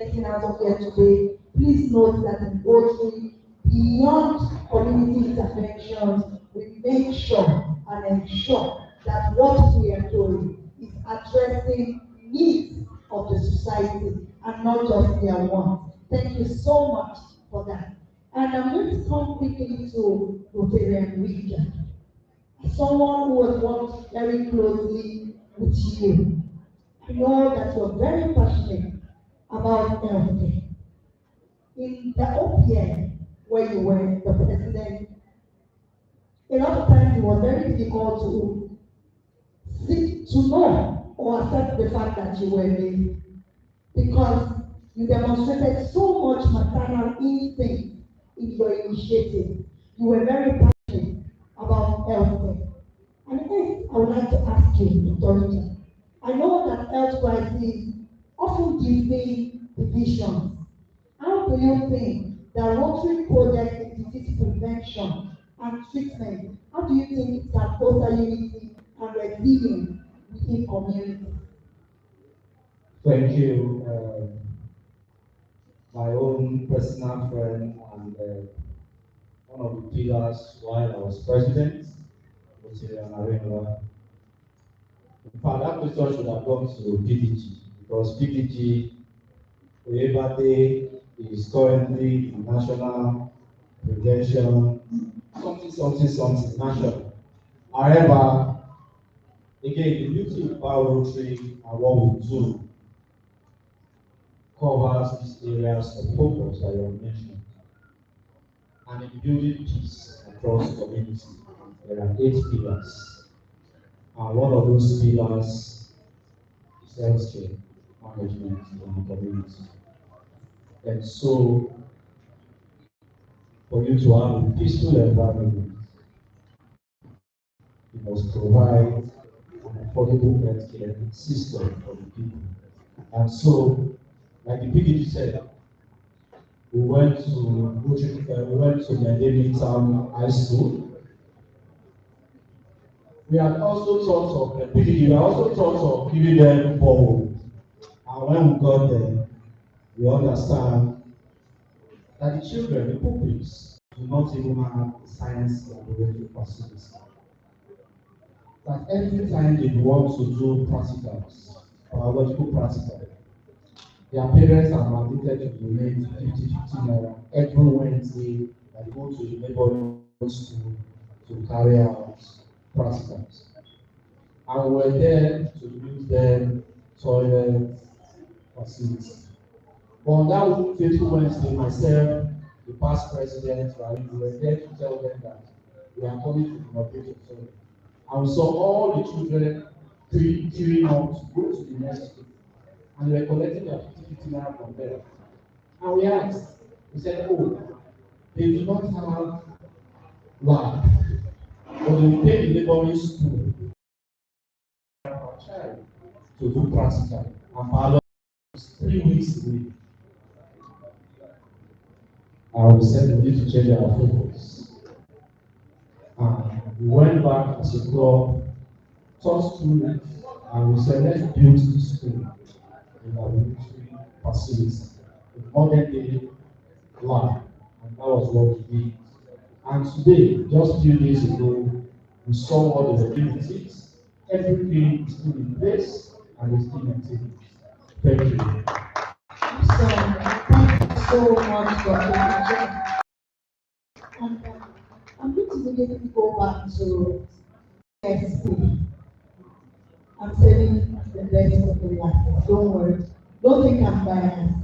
getting out of here today, please note that in poetry, beyond community interventions, we make sure and ensure that what we are doing is addressing needs of the society and not just their wants. Thank you so much for that. And I'm going to come quickly to Rotarian Region. As someone who has worked very closely with you, I know that you're very passionate about healthcare. In the OPM, where you were the president, a lot of times it was very difficult to seek to know or accept the fact that you were gay because you demonstrated so much maternal instinct in your initiative. You were very passionate about healthcare. And next, I would like to ask you, Dr. Richard, I know that health crises often deepen divisions. How do you think the Rotary project in disease prevention and treatment, how do you think it can foster unity and resilience within communities? Thank you, my own personal friend and one of the pillars while I was president, which is Arena. In fact, that question should have gone to PDG because PDG, Oyebade, is currently the national prevention, something national. However, again, the beauty about Rotary and what we do covers these areas of focus that you have mentioned. And in building peace across community, there are 8 pillars. And one of those pillars is healthcare management in the community. And so, for you to have a peaceful environment, you must provide an affordable healthcare system for the people. And so, like the PDG said, we went to Medellin Town High School. We had also thought of PDG, we also thought of giving them borehole. And when we got there, we understand that the children, the pupils, do not even have the science laboratory facilities. That every time they want to do practicals, biological practical, their parents are mandated to donate 50 naira every Wednesday that they go to the neighborhood school to carry out practicals. And we were there to use them toilet facilities. But on that fateful Wednesday, myself, the past president, we were there to tell them that we are coming to inaugurate the toilet. And we saw all the children queuing up to go to the next school. And we were collecting their 50 naira from there. And we asked, we said, oh, they do not have lab, but they will pay the neighboring school for a child to do practical. And biology is 3 weeks away. And we said we need to change our focus. And we went back as a club, taught students, and we said, let's build this school in our military facilities, in modern day lab. And that was what we did. And today, just a few days ago, we saw what the activities. Everything is still in place and is still maintained. Thank you. So, thank you so much, Dr. Richard. And I'm going to immediately go back to SP. I'm saving the best of the life. Don't worry. Don't think I'm biased.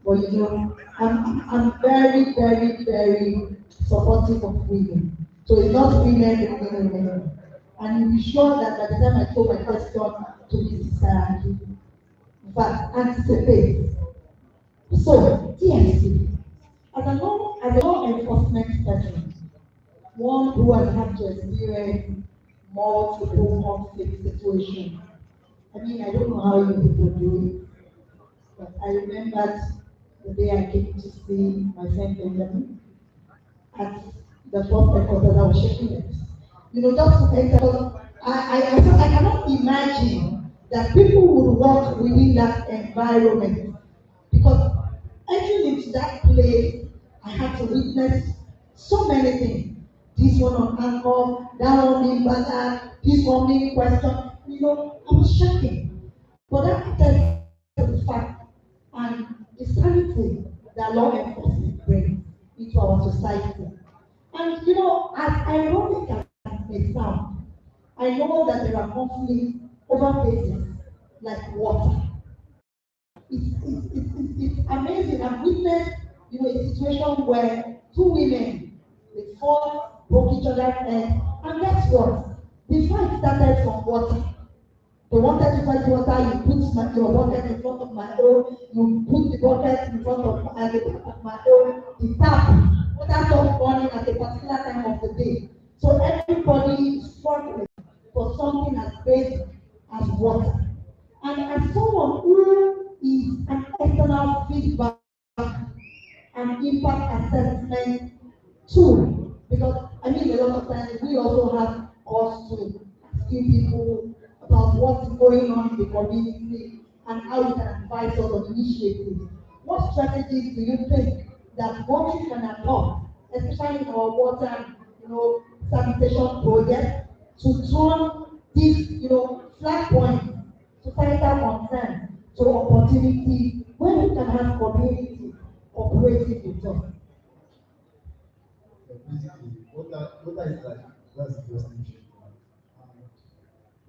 But you know, I'm very, very, very supportive of women. So it's not women, women. And you'll be sure that by the time I throw my question to Mrs. Saraki, in fact, anticipate. So, TSC, as a law enforcement person, one who has had to experience multiple conflict situations. I mean, I don't know how you people do it, but I remembered the day I came to see my friend Benjamin at the first headquarters. I was shaking it. You know, just to enter, I cannot imagine that people would work within that environment because going to that place, I had to witness so many things. This one on anchor, that one being battered, this one being questioned. I was shaking. But that attest to the fact and the sanity that law enforcement brings into our society. And as ironic as it may sound, I know that there are conflicts over cases like water. It's amazing. I've witnessed, a situation where two women, they fought, broke each other's head, and guess what? The fight started from water. They wanted to fetch water, you put your bucket in front of my own, you put the bucket in front of the back of my own, the tap, water stopped running at a particular time of the day. So everybody is struggling for something as basic as water. And as someone who is an external feedback and impact assessment tool, because I mean a lot of times we also have calls to asking people about what's going on in the community and how we can advise us on initiatives. What strategies do you think that country can adopt, especially in our water and sanitation project, to turn these flag points, societal concern to opportunity where we can have community cooperative with us? Basically, what is like, that's the first thing.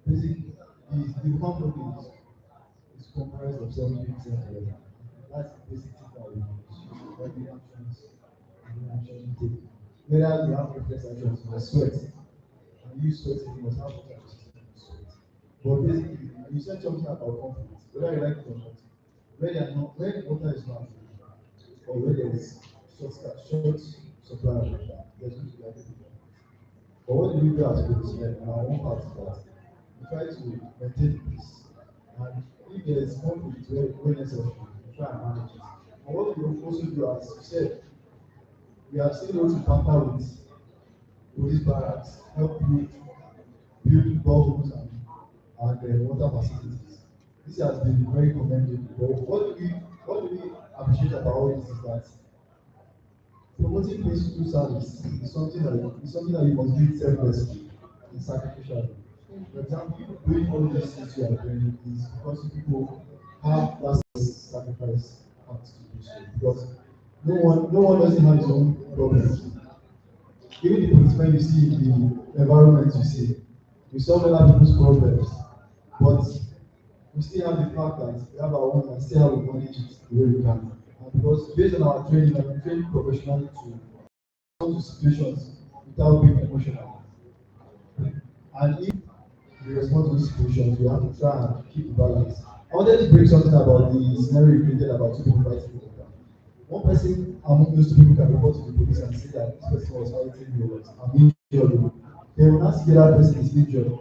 Basically, the human body is comprised of 70% water. That's the basic thing that we use. Every actions, every action you take. Whether you have reflex actions, you must sweat. And you sweat, you must have water resistance to sweat. But basically, you said something about conflict, whether you like it or not. When water is not available, or where there is short supply of water, there's going to be a difficult. But what do we do as policemen? And our own part is that we try to maintain peace. And if there is conflict where necessary, we try and manage it. And what we also do, as you said, we have seen those who partner with police barracks, help build boreholes and water facilities. This has been very commendable. But what do we appreciate about all this is that promoting peaceful service is something that you must do selflessly and sacrificially. For example, doing all these things you are doing is because people have that sacrifice act to do so. Because no one doesn't have his own problems. Even the policemen you see in the environment you see, we solve other people's problems, but we still have the fact that we have our own and still have to manage it the way we can. And because based on our training, and we train professionally to respond to situations without being emotional. And if we respond to these situations, we have to try and keep the balance. I wanted to bring something about the scenario you created about two people fighting with water. One person among those two people can report to the police and say that this person was fighting with I'm injured. They will not see that person is injured.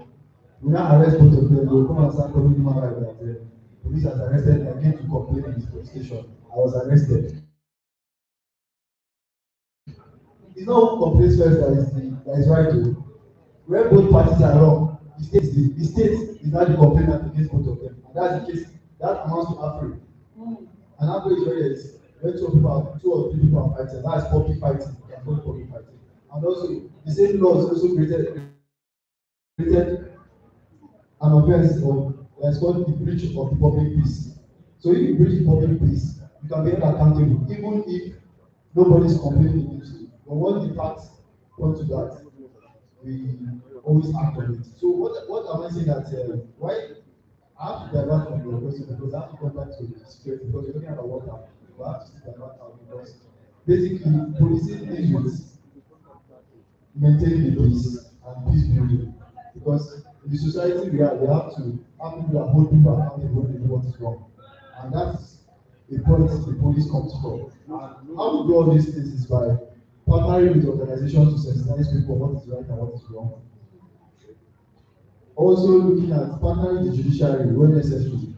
We now arrest both of them. They will come and start calling human rights that the police has arrested me. I came to complain in this police station. I was arrested. It's not who complains first that is right though. Where both parties are wrong, the state is not the complainant against both of them. And that's the case. That amounts to Afri. And Afri is where two or three people are fighting. That's public fighting. They are both public fighting. And also, the same laws also created an offense of that's called the breach of the public peace. So if you breach the public peace, you can be held accountable, even if nobody is complaining against you. But once the facts point to that, we always act on it. So what am I saying that why I have to divert from your question because I have to come back to the security because you're talking about water. But I have to still divert out because basically policing deals with maintaining the peace and peace building. Because in the society we have to have people that hold people accountable when they do what is wrong. And that's the point the police comes from. And how we do all these things is by partnering with organizations to sensitize people on what is right and what is wrong. Also looking at partnering the judiciary when necessary.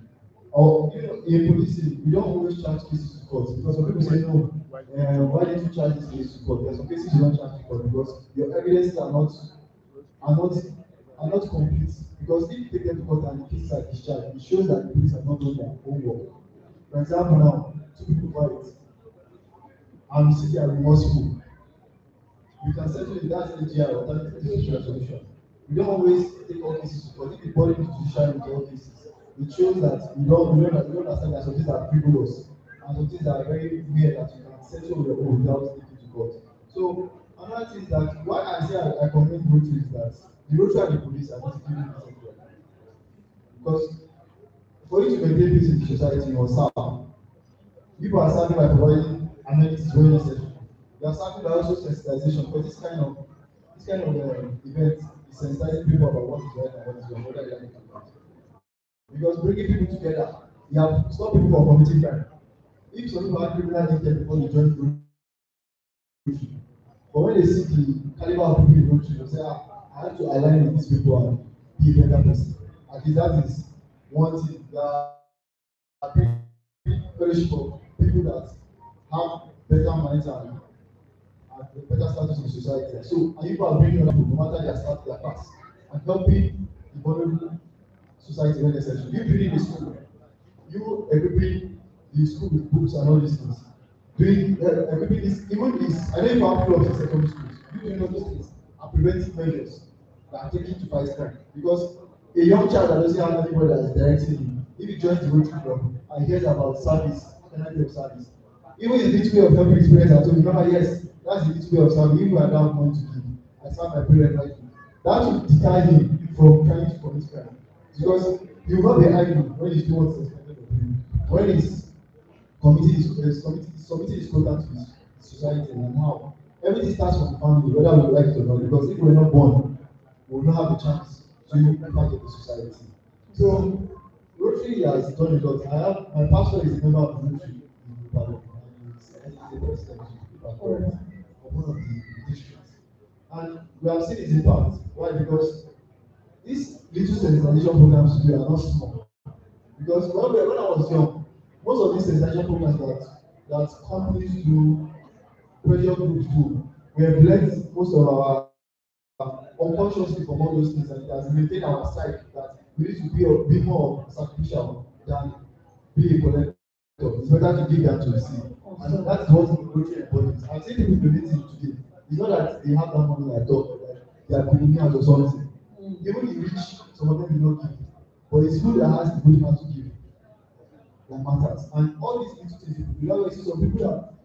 Or in policing, we don't always charge cases to court because some people say no. Why didn't you charge this case to court? There are some cases you don't charge to court because your evidences are not complete. Because if you take them to court and the cases are discharged, it shows that the police have not done their own work. For example, now two people fight. and we see they are remorseful, we can settle it. That's AGR, alternative judicial solution. We don't always take all cases because if you body the judiciary with all cases, it shows that you don't understand that some things are frivolous and some things are very weird that you can settle on your own without taking to court. So another thing is that why I say I commend Rotary is that the Rotary and the police are basically the same thing. Because for you to maintain peace in the society, you must serve. People are serving by providing amenities where necessary. They are serving by also sensitization because this kind of event is sensitizing people about what is right and what is wrong, whether they are making it. Because bringing people together, you have stopped people from committing crime. If some people have criminal intent before they join the group, but when they see the caliber of people you go to, they say, I have to align with these people and be a better person. At least that is one thing that fellowship of people that have better minds and a better status in society. So, and people are bringing other people, no matter their status, their past, and helping the vulnerable society when necessary. You building the school, you equipping the school with books and all these things. Doing equipping this, even this, I know you have clubs in secondary schools. You doing all those things are preventive measures that are taken to fight crime. Because a young child that doesn't have anybody that is directing him, if he joins the Rotary Club and hears about service, energy of service, even his little way of helping his parents at home, remember, yes, that's the little way of service. Even when I don't have money to give, I serve my parents like you. That will deter him from trying to commit crime. Because he will not be idle when he's doing what's expected of him. When he's submitting his quota to his society and how everything starts from the family, whether we like it or not. Because if we're not born, we will not have the chance to be part of the society. So Rotary has done a lot. My pastor is a member of the Rotary in Ibadan, and he's the president of one of the districts. And we have seen its impact. Why? Because these little sensitization programs today are not small. Because when I was young, most of these sensitization programs that companies do, pressure groups do, we have learned most of our unconsciously from all those things, and it has maintained our psyche that we need to be more sacrificial than be a collector. It's better to give than to receive. And that's what Rotary embodies. I've seen people donating today. It's not that they have that money like that, like they are billionaires or something. Even the rich, some of them do not give. But it's who that has the good heart to give that matters. And all these little things, you know, see some people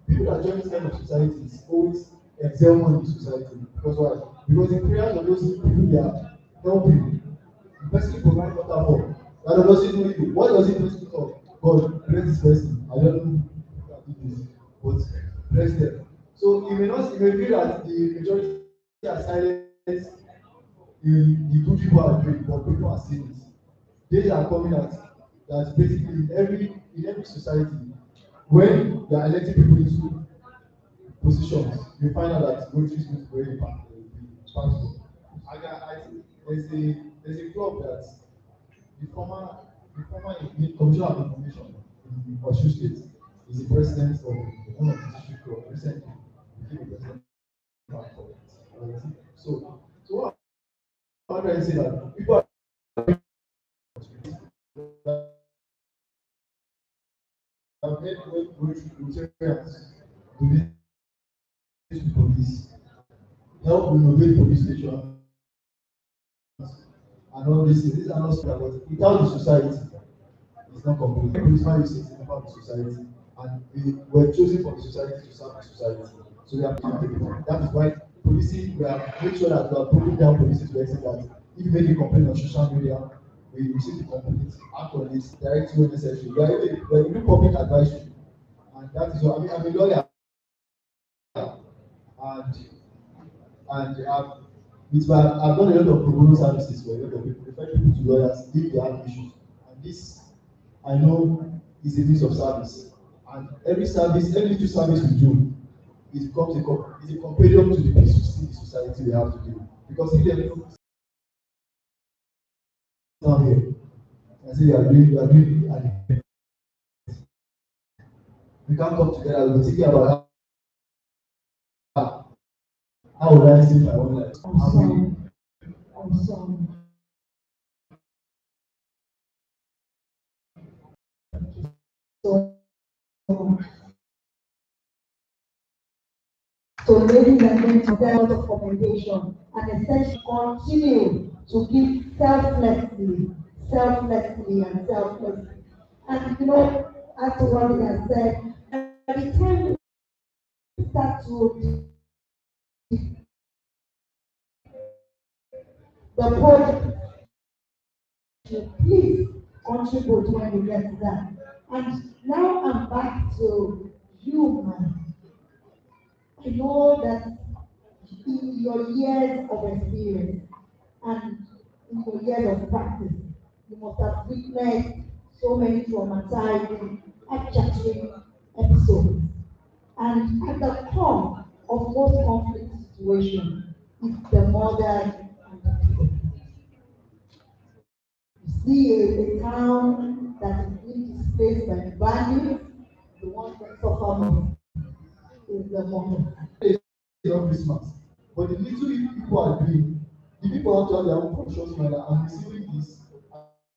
that join this kind of societies always excel more in the society. Because why? Because the prayers of those people they are helping, the person provide water for. That doesn't know you. What does it mean to talk? God, bless this person. I don't know who can do this, but bless them. So you may feel that the majority are silent the good people are doing, but people are seeing it. Days are coming that basically in every society, when they are electing people into positions, you find out that Rotary is going to be very impactful. I think there's a club that the former commissioner of information in Osun State is the president of one of the district club recently became a president of that club. So what I'm trying to say that people are have made Rotarians donate to police, help renovate police stations, and all these things. These are not small, but without the society, it's not complete. The policeman is a member of the society, and we were chosen for the society to serve the society. So we have to take it. That is why policing, we have make sure that we are putting down policing to the extent that if you make a complaint on social media, we receive the complaint, act on it, direct when necessary. We do public advisory, and that is what I'm a lawyer, and I've done a lot of pro bono services for a lot of people, refer people to lawyers if they have issues. And this I know is a means of service. And every little service we do, it becomes it's a companion to the peace we see the society we have today. Because if they look down here and say you are doing and we can't come together, we'll be thinking about how would I save my own life? Awesome. So So ladies and gentlemen, of commendation and essentially continue to give selflessly and selflessly. And as to what he has said, by the time we start to the project, please contribute when you get to that. And now I'm back to you, man. I know that in your years of experience and in your years of practice, you must have witnessed so many traumatizing, earth-shattering episodes. And at the core of most conflict situations is the mother and the people. You see a town that is being displaced by values, the ones that suffer most is the mother. Of Christmas. But the little people are doing, the people have to have their own conscious mind that I'm receiving this.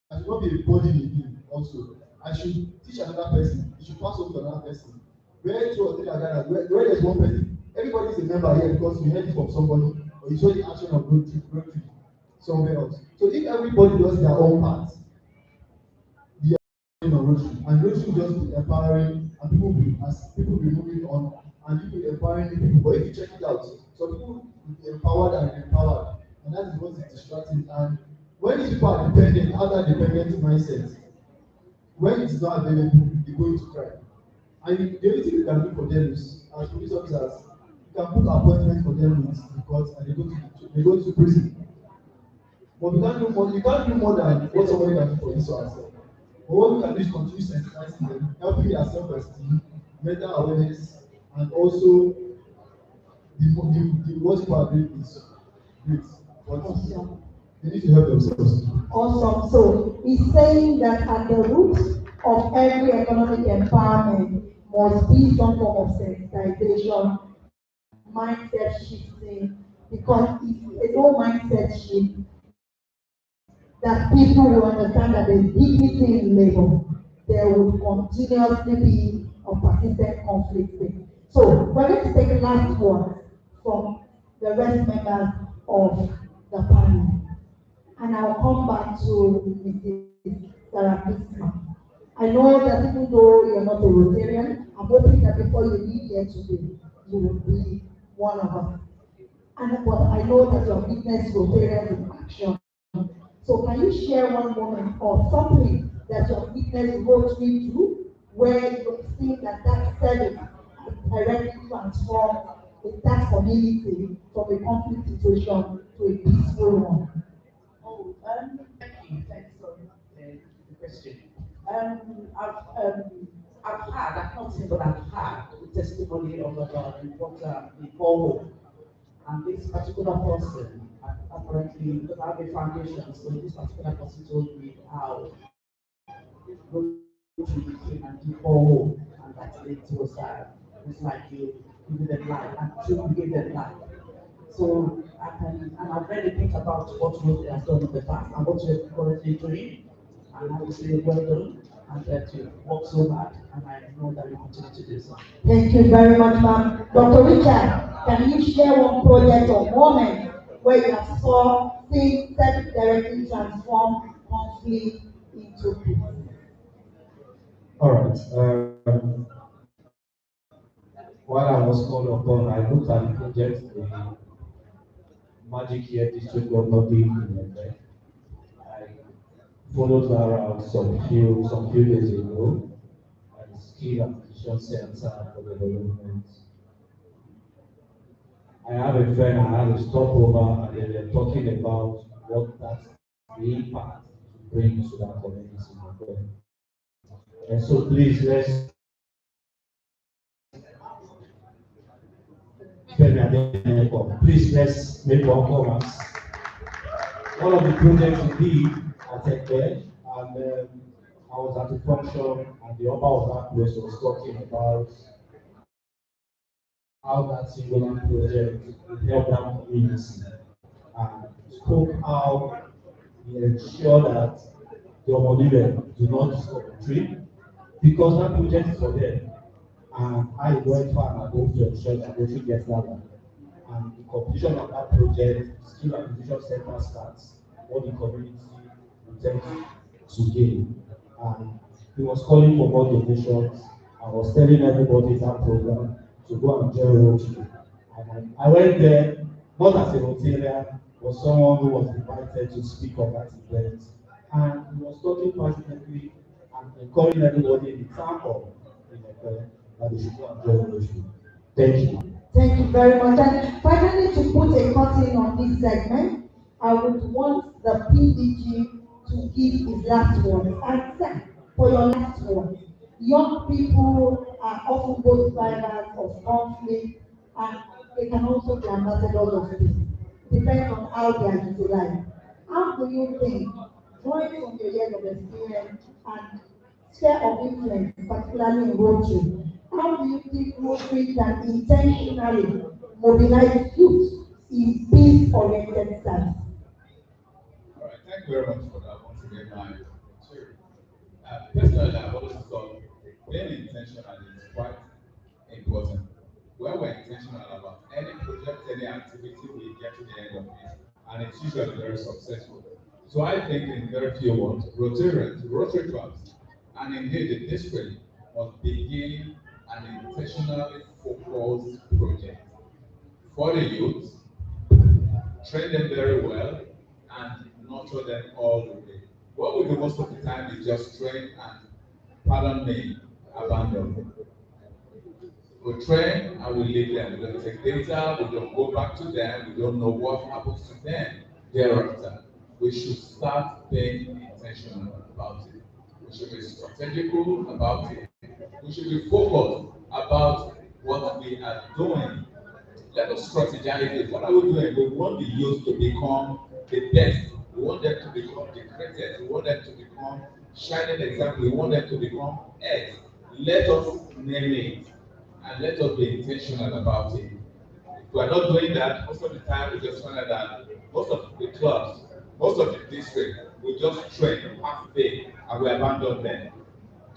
I should not be a burden again also. I should teach another person. It should pass on to another person. Where two or three are gathered, where there's one person, everybody is a member here because you heard it from somebody or you saw the action of road trip somewhere else. So if everybody does their own part, the on Rotary, and Rotary will just be empowering, and people will be moving on, and people empowering the people. But if you check it out, some people will be empowered and empowered, and that is what is distracting. And when these people are dependent, have that dependent mindset, when it is not available, they go into crime. And the only thing you can do for them is, as police officers, you can put appointments for them with the court, and they go to prison. But you can't do more than what somebody can do for you or herself. But what we can do is continue sensitizing them, helping their self-esteem, mental awareness, and also the what people are doing is great. But Awesome. they need to help themselves. Awesome. So he's saying that at the root of every economic empowerment must be some form of sensitization, mindset shifting, because if a no mindset shift, that people will understand that there's dignity in labor, there will continuously be a persistent conflict. So we're going to take the last one from the rest members of the panel. And I'll come back to Mrs. Sarah. I know that even though you're not a Rotarian, I'm hoping that before you leave here today, you will be one of us. But I know that you have witnessed Rotarians in action. So can you share one moment or something that you have witnessed Rotary do, where you've seen that service has directly transformed that community from a conflict situation to a peaceful one? Thank you. Thanks for the question. I've not seen, but I've had the testimony of the forward. And this particular person, apparently, because I have a foundation, so this particular person told me how Rotary came and did forward, and that it was like you give them life, and you give them life. So and I've read a bit about what Rotary has done in the past and what you're currently doing, and I would say well done, and that you work so hard, and I know that you continue to do so. Thank you very much, ma'am. Dr. Richard, can you share one project or moment where you have seen service directly transform conflict into peace? All right. While I was called upon, I looked at the project, the Magic Year District Governor did in Nigeria. I followed her around some few days ago at the Skill Acquisition Center for Development. I have a friend, I had a stopover, and they were talking about what that's the impact to bring to that community. And so please let's make one comments. One of the projects we did at Ekpe, and I was at the function, and the owner of that place was talking about how that singular project would help that community, and spoke how he ensured that the Omonibe do not stop the tree, because that project is for them. And I went far and above to ensure that Rotary gets that done. And the completion of that project, skill acquisition center starts what the community intends to gain. And he was calling for more donations. I was telling everybody in that program to go and join Rotary. And I went there, not as a Rotarian, but someone who was invited to speak on that event. And he was talking passionately and encouraging everybody in the town hall in the that they should go and join Rotary. Thank you. Thank you very much. And finally, to put a curtain on this segment, I would want the PDG to give his last word. And sir, for your last word, young people are often both drivers of conflict and they can also be ambassadors of peace. Depends on how they are utilized. How do you think, drawing from your years of experience and sphere of influence, particularly in Rotary, how do you think Rotary can intentionally mobilize youth in peace-oriented service? All right, thank you very much for that once again, my chair. Personally, I've always thought being intentional is quite important. When we're intentional about any project, any activity, we get to the end of it, and it's usually very successful. So I think in very few words, Rotarians, Rotary clubs, and indeed the district must begin an intentionally focused project for the youth, train them very well, and nurture them all the way. What we do most of the time is just train and, pardon me, abandon them. We train and we leave them. We don't take data, we don't go back to them, we don't know what happens to them thereafter. We should start being intentional about it. We should be strategical about it. We should be focused about what we are doing. Let us strategize it. What are we doing? We want the youth to become the best. We want them to become the greatest. We want them to become shining example. We want them to become X. Let us name it and let us be intentional about it. If we are not doing that, most of the time we just find out that most of the clubs, most of the districts, we just train half day and we abandon them.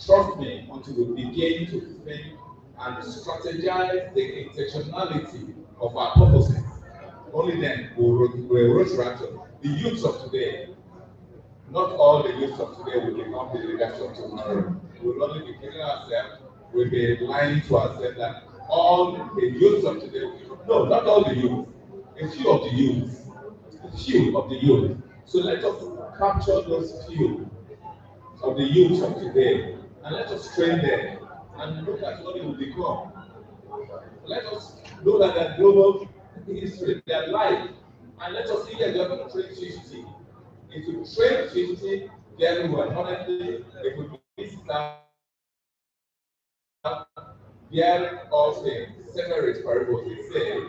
Trust me, until we begin to think and strategize the intentionality of our purposes, only then will resurrection. The youths of today, not all the youths of today will become the leaders of tomorrow. We will only be kidding ourselves, we'll be lying to ourselves that all the youths of today will become, no, not all the youth, a few of the youth, a few of the youth. So let us capture those few of the youth of today and let us train them and look at what it will become. Let us know that their global history, their life, and let us see that they're going to train 50. If you train 50 very well, honestly, if we please start bearing all things, separate parables, they say,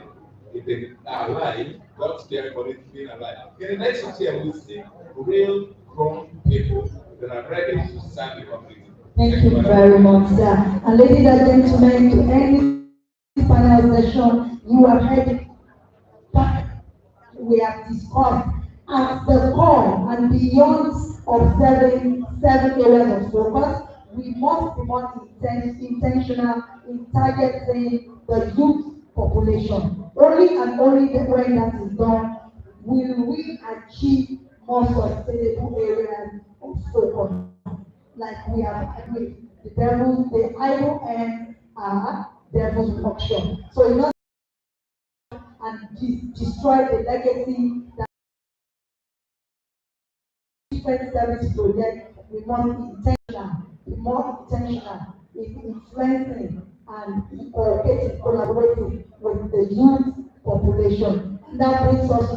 if they are alive, God's bearing body being alive. In the next 50 years, we'll see real grown people that are ready to serve the community. Thank you very much, sir. And ladies and gentlemen, to end this panel session, you have heard back we have discussed at the core and beyond of seven areas of focus. We must be more intentional in targeting the youth population. Only and only when that is done will we achieve more sustainable areas of focus. Like we have agreed, the idle ends are devil's auction. So in order and destroy the legacy that different service project, we must be intentional, be more intentional in influencing and collaborating with the youth population. And that brings us